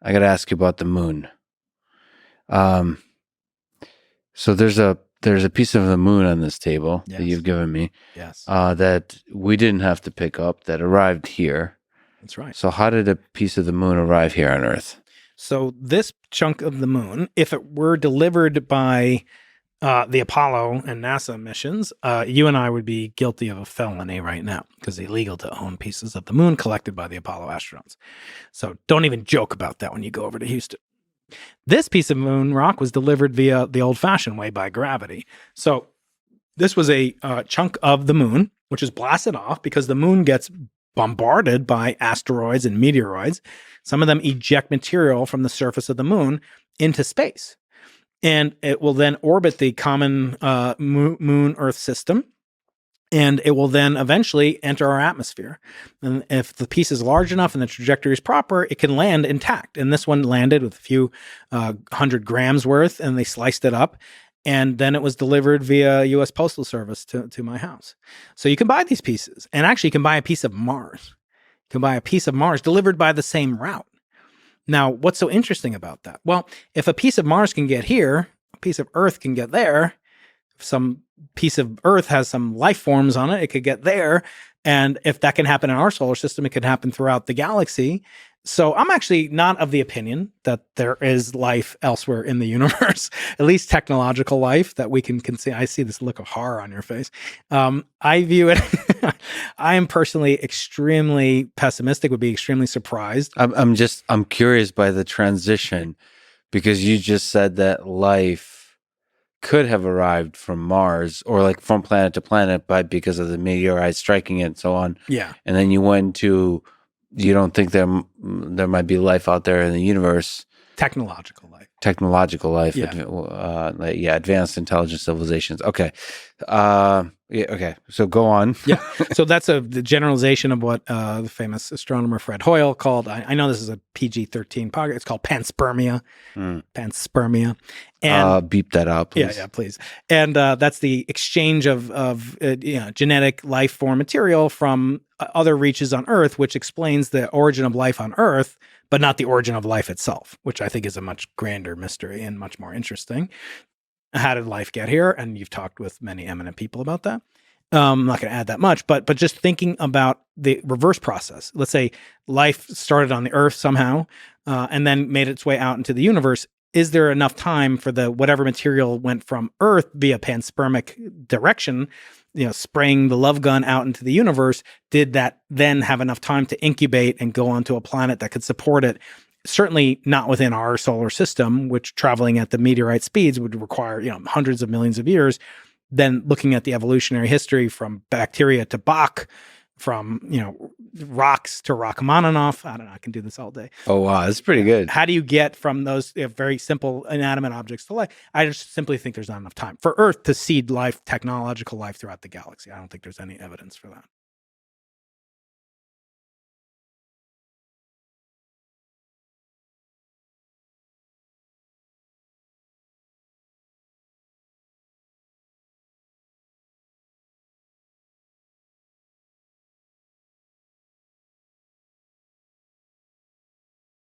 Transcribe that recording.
I got to ask you about the moon. Um, so there's a piece of the moon on this table that you've given me. Yes. That we didn't have to pick up, that arrived here. That's right. So how did a piece of the moon arrive here on Earth? So this chunk of the moon, if it were delivered by the Apollo and NASA missions, you and I would be guilty of a felony right now because it's illegal to own pieces of the moon collected by the Apollo astronauts. So don't even joke about that when you go over to Houston. This piece of moon rock was delivered via the old-fashioned way by gravity. So this was a chunk of the moon, which is blasted off because the moon gets bombarded by asteroids and meteoroids. Some of them eject material from the surface of the moon into space. And it will then orbit the common moon-Earth system, and it will then eventually enter our atmosphere. And if the piece is large enough and the trajectory is proper, it can land intact. And this one landed with a few 100 grams worth, and they sliced it up. And then it was delivered via U.S. Postal Service to my house. So you can buy these pieces. And actually, you can buy a piece of Mars. You can buy a piece of Mars delivered by the same route. Now, what's so interesting about that? Well, if a piece of Mars can get here, a piece of Earth can get there. If some piece of Earth has some life forms on it, it could get there. And if that can happen in our solar system, it could happen throughout the galaxy. So I'm actually not of the opinion that there is life elsewhere in the universe, at least technological life that we can see. I see this look of horror on your face. I view it, I am personally extremely pessimistic, would be extremely surprised. I'm curious by the transition, because you just said that life could have arrived from Mars or like from planet to planet, but because of the meteorite striking it and so on. Yeah. And then you went to, you don't think there might be life out there in the universe? Technological life. Yeah. Advanced intelligent civilizations. Okay. Okay. So go on. Yeah. So that's the generalization of what the famous astronomer Fred Hoyle called, I know this is a PG-13 podcast, it's called panspermia. Panspermia. And beep that out, please. Yeah, please. And that's the exchange of genetic life form material from other reaches on Earth, which explains the origin of life on Earth, but not the origin of life itself, which I think is a much grander mystery and much more interesting. How did life get here? And you've talked with many eminent people about that. I'm not going to add that much, but just thinking about the reverse process. Let's say life started on the Earth somehow, and then made its way out into the universe. Is there enough time for the whatever material went from Earth via panspermic direction, spraying the love gun out into the universe? Did that then have enough time to incubate and go onto a planet that could support it? Certainly not within our solar system, which traveling at the meteorite speeds would require, hundreds of millions of years. Then looking at the evolutionary history from bacteria to Bach, from, rocks to Rachmaninoff. I don't know. I can do this all day. Oh, wow. That's pretty good. How do you get from those very simple inanimate objects to life? I just simply think there's not enough time for Earth to seed life, technological life throughout the galaxy. I don't think there's any evidence for that.